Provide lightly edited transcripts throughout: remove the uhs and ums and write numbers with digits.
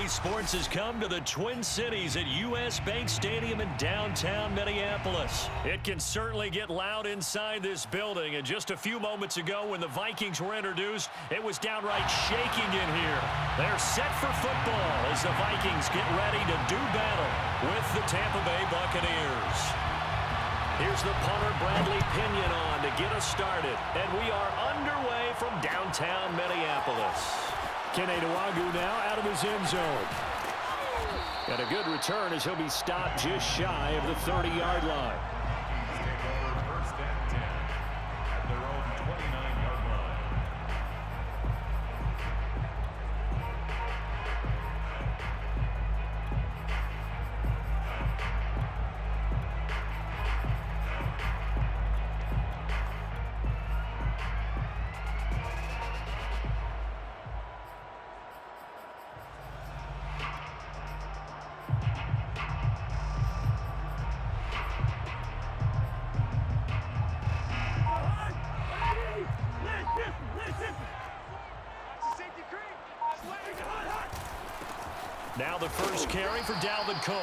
EA Sports has come to the Twin Cities at U.S. Bank Stadium in downtown Minneapolis. It can certainly get loud inside this building, and just a few moments ago when the Vikings were introduced, it was downright shaking in here. They're set for football as the Vikings get ready to do battle with the Tampa Bay Buccaneers. Here's the punter, Bradley Pinion, on to get us started, and we are underway from downtown Minneapolis. Kene Nwangwu now out of his end zone. And a good return as he'll be stopped just shy of the 30-yard line. First and 10 at their own 29-yard line. Now the first carry for Dalvin Cook.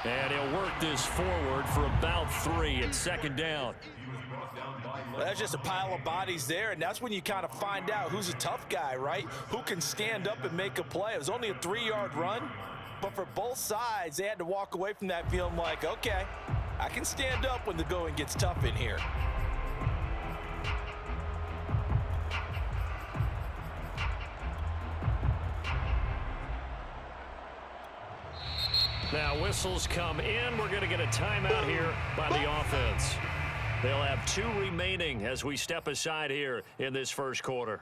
And he'll work this forward for about 3 at second down. Well, that's just a pile of bodies there, and that's when you kind of find out who's a tough guy, right? Who can stand up and make a play. It was only a 3-yard run, but for both sides, they had to walk away from that feeling like, okay, I can stand up when the going gets tough in here. Now whistles come in. We're going to get a timeout here by the offense. They'll have 2 remaining as we step aside here in this first quarter.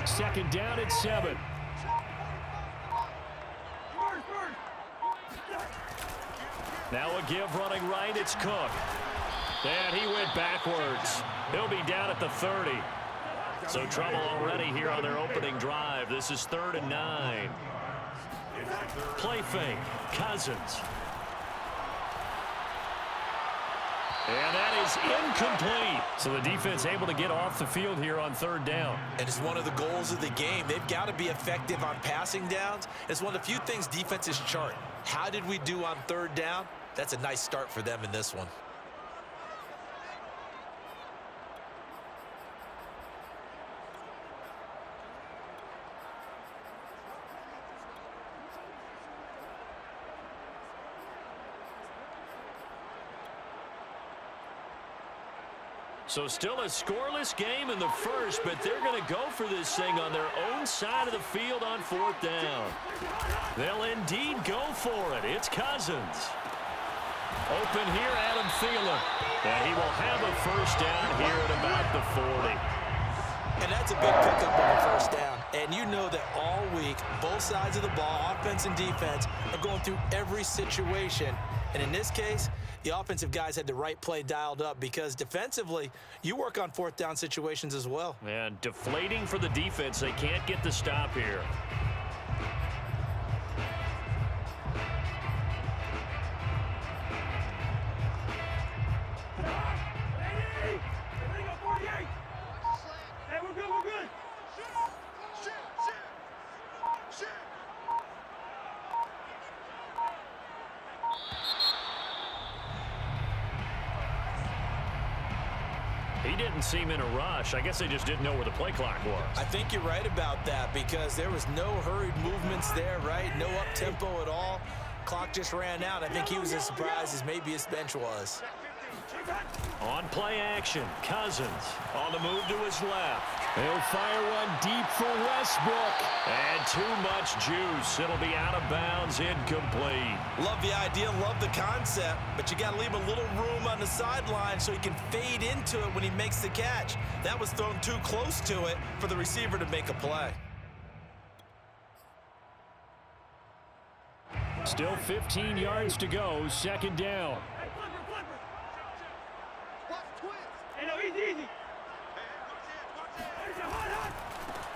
Second down at 7. Now a give running right. It's Cook. And he went backwards. He'll be down at the 30. So trouble already here on their opening drive. This is 3rd and 9. Play fake. Cousins. And that is incomplete. So the defense able to get off the field here on 3rd down. And it's one of the goals of the game. They've got to be effective on passing downs. It's one of the few things defenses chart. How did we do on 3rd down? That's a nice start for them in this one. So still a scoreless game in the first, but they're going to go for this thing on their own side of the field on 4th down. They'll indeed go for it. It's Cousins. Open here, Adam Thielen. And he will have a first down here at about the 40. And that's a big pickup of a first down. And you know that all week, both sides of the ball, offense and defense, are going through every situation. And in this case, the offensive guys had the right play dialed up because defensively, you work on 4th down situations as well. And deflating for the defense. They can't get the stop here. He didn't seem in a rush. I guess they just didn't know where the play clock was. I think you're right about that because there was no hurried movements there, right? No up-tempo at all. Clock just ran out. I think he was as surprised as maybe his bench was. On play action, Cousins on the move to his left. He'll fire one deep for Westbrook. And too much juice. It'll be out of bounds, incomplete. Love the idea, love the concept, but you got to leave a little room on the sideline so he can fade into it when he makes the catch. That was thrown too close to it for the receiver to make a play. Still 15 yards to go, second down.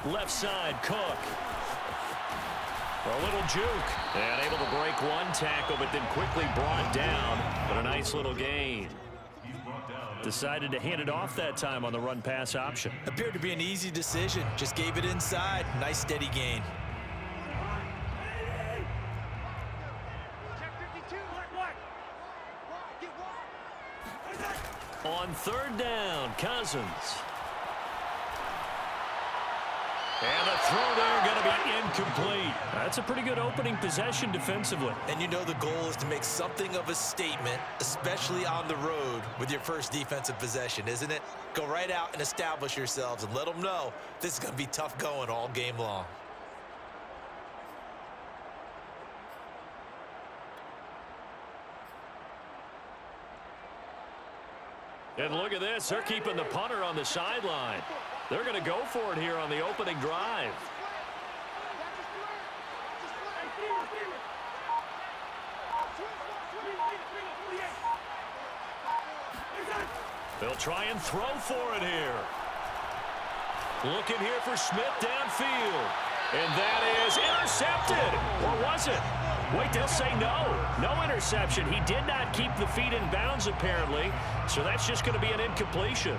Left side, Cook. A little juke. And able to break one tackle, but then quickly brought down. But a nice little gain. Decided to hand it off that time on the run-pass option. Appeared to be an easy decision. Just gave it inside. Nice steady gain. On third down, Cousins. And the throw there going to be incomplete. That's a pretty good opening possession defensively. And you know the goal is to make something of a statement, especially on the road with your first defensive possession, isn't it? Go right out and establish yourselves and let them know this is going to be tough going all game long. And look at this. They're keeping the punter on the sideline. They're going to go for it here on the opening drive. They'll try and throw for it here. Looking here for Smith downfield. And that is intercepted. Or was it? Wait, they'll say no. No interception. He did not keep the feet in bounds, apparently. So that's just going to be an incompletion.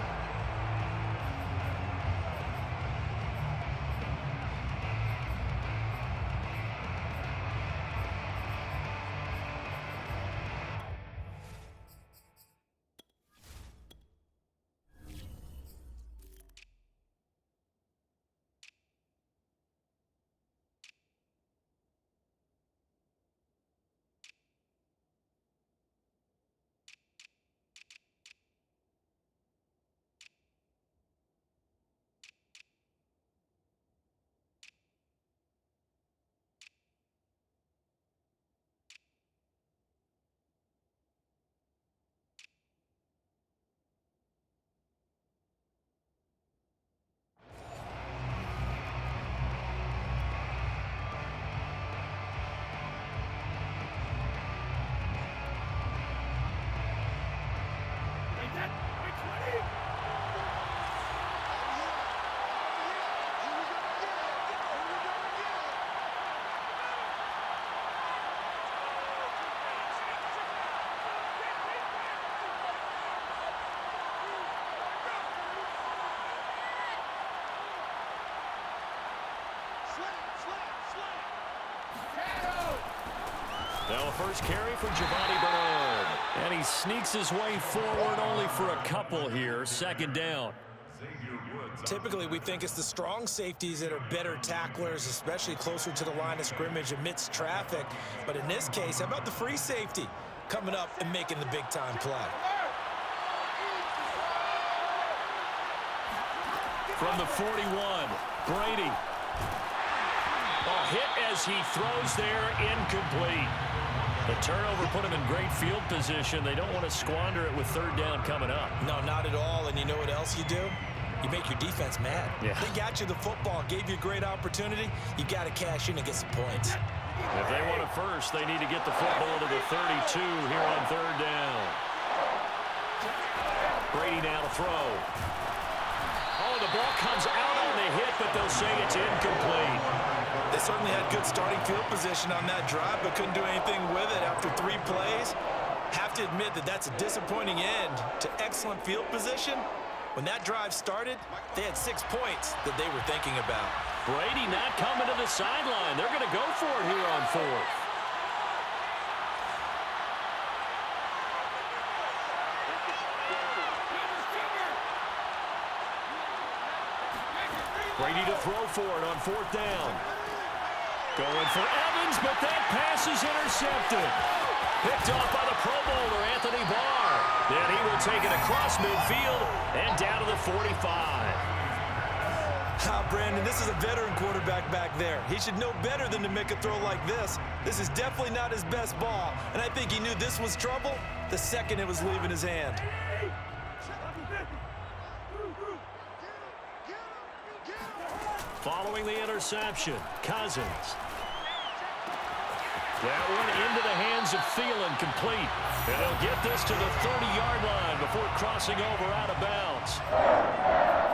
Now a first carry from Giovanni Bernard. And he sneaks his way forward only for a couple here. Second down. Typically, we think it's the strong safeties that are better tacklers, especially closer to the line of scrimmage amidst traffic. But in this case, how about the free safety coming up and making the big-time play? From the 41, Brady. A hit as he throws there, incomplete. The turnover put him in great field position. They don't want to squander it with third down coming up. No, not at all. And you know what else you do? You make your defense mad. Yeah. They got you the football, gave you a great opportunity. You got to cash in and get some points. If they want it first, they need to get the football to the 32 here on third down. Brady now to throw. Oh, the ball comes out on the hit, but they'll say it's incomplete. They certainly had good starting field position on that drive, but couldn't do anything with it after 3 plays. Have to admit that that's a disappointing end to excellent field position. When that drive started, they had 6 points that they were thinking about. Brady not coming to the sideline. They're going to go for it here on fourth. Brady to throw for it on fourth down. Going for Evans, but that pass is intercepted. Picked off by the Pro Bowler, Anthony Barr. Then he will take it across midfield and down to the 45. Brandon, this is a veteran quarterback back there. He should know better than to make a throw like this. This is definitely not his best ball, and I think he knew this was trouble the second it was leaving his hand. Following the interception, Cousins. That one into the hands of Thielen, complete. And they'll get this to the 30-yard line before crossing over out of bounds.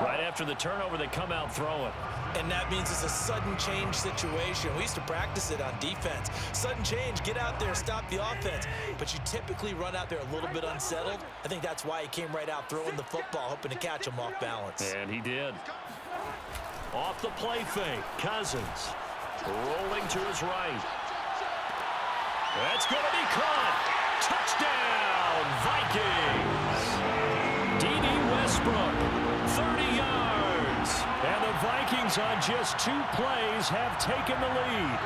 Right after the turnover, they come out throwing. And that means it's a sudden change situation. We used to practice it on defense. Sudden change, get out there, stop the offense. But you typically run out there a little bit unsettled. I think that's why he came right out throwing the football, hoping to catch him off balance. And he did. Off the play fake, Cousins rolling to his right. That's going to be caught. Touchdown, Vikings. D.D. Westbrook, 30 yards. And the Vikings on just 2 plays have taken the lead.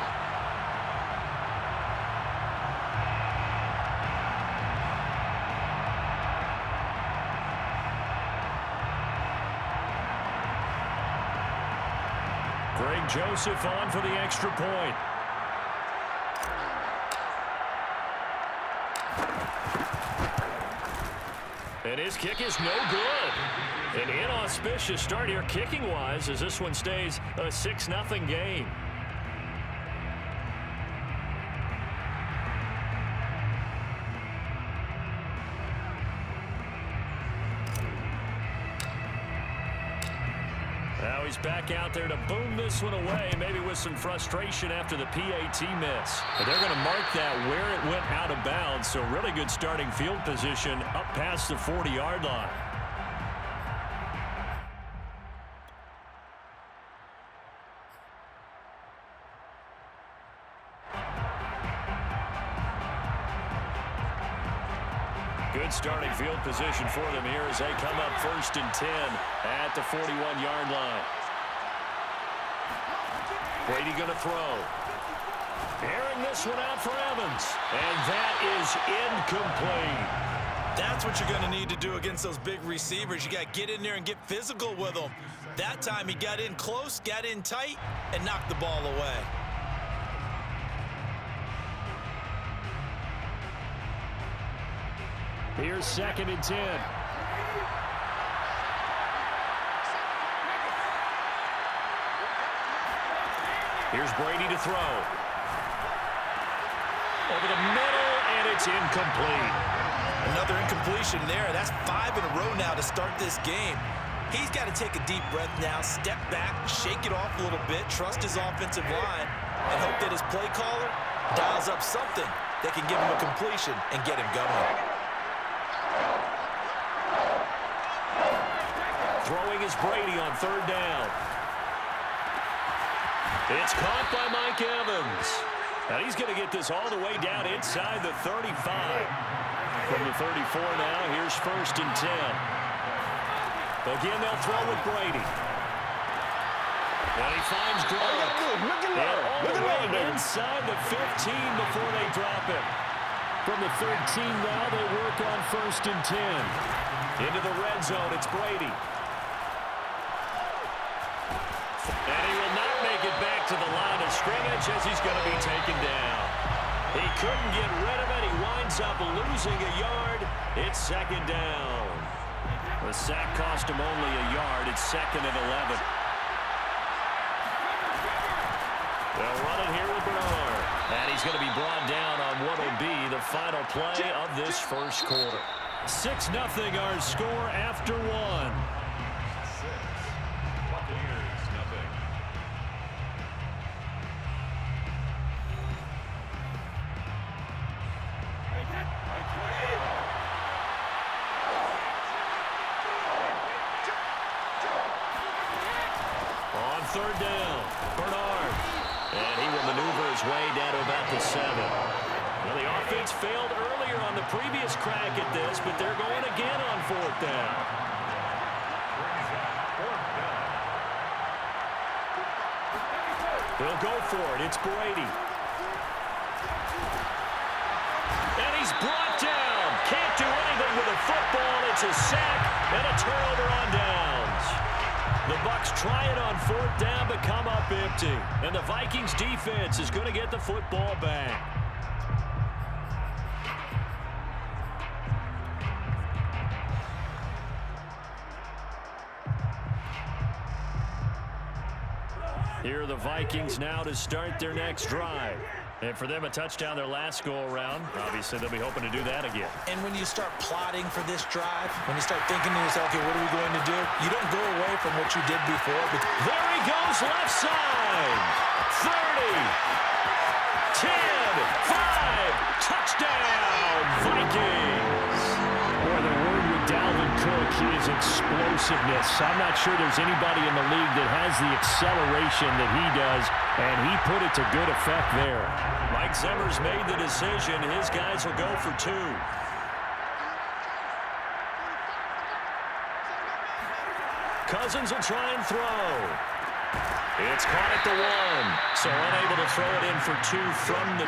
Greg Joseph on for the extra point. And his kick is no good. An inauspicious start here kicking-wise as this one stays a 6-0 game. Now he's back out there to boom this one away, maybe with some frustration after the PAT miss. But they're going to mark that where it went out of bounds, so really good starting field position up past the 40-yard line. Good starting field position for them here as they come up 1st and 10 at the 41-yard line. Brady going to throw. Airing this one out for Evans. And that is incomplete. That's what you're going to need to do against those big receivers. You got to get in there and get physical with them. That time he got in close, got in tight, and knocked the ball away. Here's 2nd and 10. Here's Brady to throw. Over the middle, and it's incomplete. Another incompletion there. That's 5 in a row now to start this game. He's got to take a deep breath now, step back, shake it off a little bit, trust his offensive line, and hope that his play caller dials up something that can give him a completion and get him going. Throwing is Brady on 3rd down. It's caught by Mike Evans. And he's going to get this all the way down inside the 35. From the 34 now, here's 1st and 10. Again, they'll throw with Brady. And he finds Gronk. And all the way inside the 15 before they drop him. From the 13 now, they work on 1st and 10. Into the red zone, it's Brady. And he will not make it back to the line of scrimmage as he's going to be taken down. He couldn't get rid of it. He winds up losing a yard. It's 2nd down. The sack cost him only a yard. It's 2nd and 11. They'll run it here with Bernard. And he's going to be brought down on what will be the final play of this first quarter. 6-0 our score after 1. On 3rd down, Bernard. And he will maneuver his way down to about the 7. Well, the offense failed earlier on the previous crack at this, but they're going again on 4th down. They'll go for it. It's Brady. And he's brought down. Can't do anything with the football. It's a sack and a turnover on downs. The Bucs try it on 4th down, but come up empty. And the Vikings defense is going to get the football back. Here are the Vikings now to start their next drive. And for them, a touchdown their last go-around. Obviously, they'll be hoping to do that again. And when you start plotting for this drive, when you start thinking to yourself, okay, what are we going to do? You don't go away from what you did before. There he goes, left side. 30, 10, 5, touchdown, Vikings. Boy, the word with Dalvin Cook is explosiveness. I'm not sure there's anybody in the league that has the acceleration that he does, and he put it to good effect there. Mike Zimmer's made the decision. His guys will go for 2. Cousins will try and throw. It's caught at the 1, so unable to throw it in for 2 from the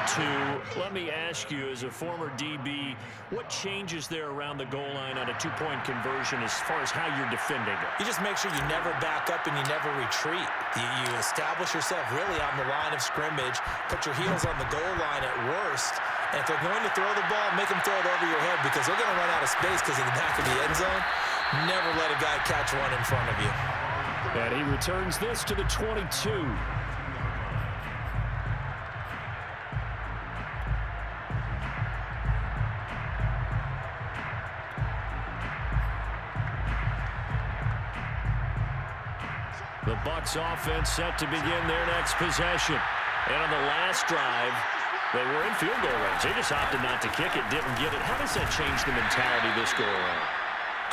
2. Let me ask you, as a former DB, what changes there around the goal line on a 2-point conversion as far as how you're defending it? You just make sure you never back up and you never retreat. You establish yourself really on the line of scrimmage, put your heels on the goal line at worst, and if they're going to throw the ball, make them throw it over your head because they're going to run out of space because of the back of the end zone. Never let a guy catch one in front of you. And he returns this to the 22. The Bucs offense set to begin their next possession. And on the last drive, they were in field goal range. They just opted not to kick it, didn't get it. How does that change the mentality this go around?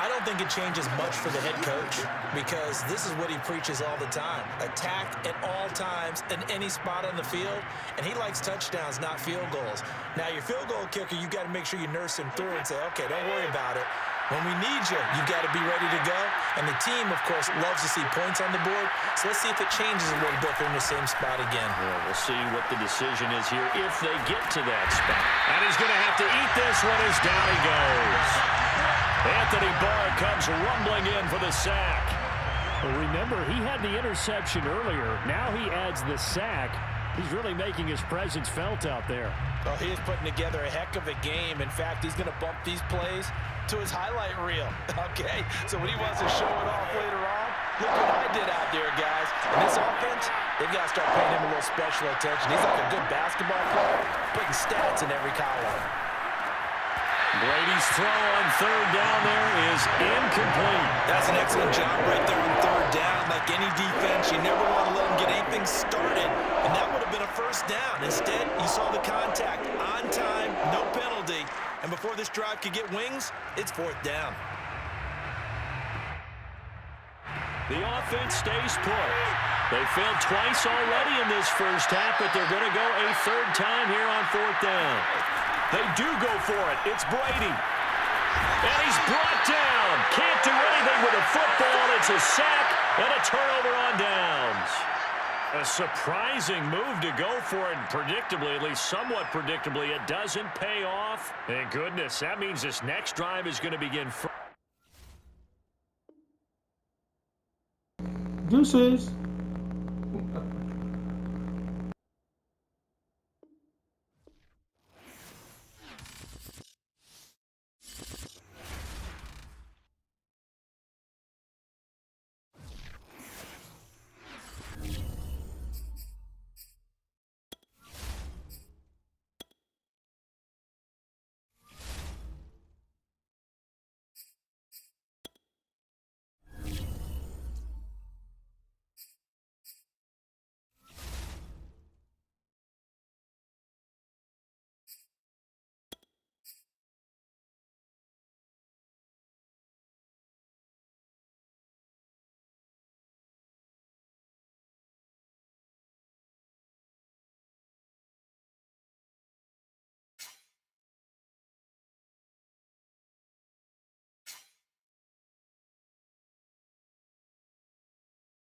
I don't think it changes much for the head coach because this is what he preaches all the time. Attack at all times in any spot on the field, and he likes touchdowns, not field goals. Now, your field goal kicker, you got to make sure you nurse him through and say, okay, don't worry about it. When we need you, you've got to be ready to go. And the team, of course, loves to see points on the board. So let's see if it changes a little bit if they're in the same spot again. Well, we'll see what the decision is here if they get to that spot. And he's going to have to eat this one as down he goes. Anthony Barr comes rumbling in for the sack. Well, remember, he had the interception earlier. Now he adds the sack. He's really making his presence felt out there. Well, he is putting together a heck of a game. In fact, he's going to bump these plays to his highlight reel. Okay, so when he wants to show it off later on, look what I did out there, guys. In this offense, they've got to start paying him a little special attention. He's like a good basketball player, putting stats in every column. Brady's throw on third down there is incomplete. That's an excellent job right there on third down. Like any defense, you never want to let them get anything started, and that would have been a first down. Instead, you saw the contact on time, no penalty, and before this drive could get wings, it's fourth down. The offense stays put. They failed twice already in this first half, but they're going to go a third time here on fourth down. They do go for it. It's Brady. And he's brought down. Can't do anything with a football. It's a sack and a turnover on downs. A surprising move to go for it. Predictably, at least somewhat predictably, it doesn't pay off. Thank goodness. That means this next drive is going to begin. Deuces.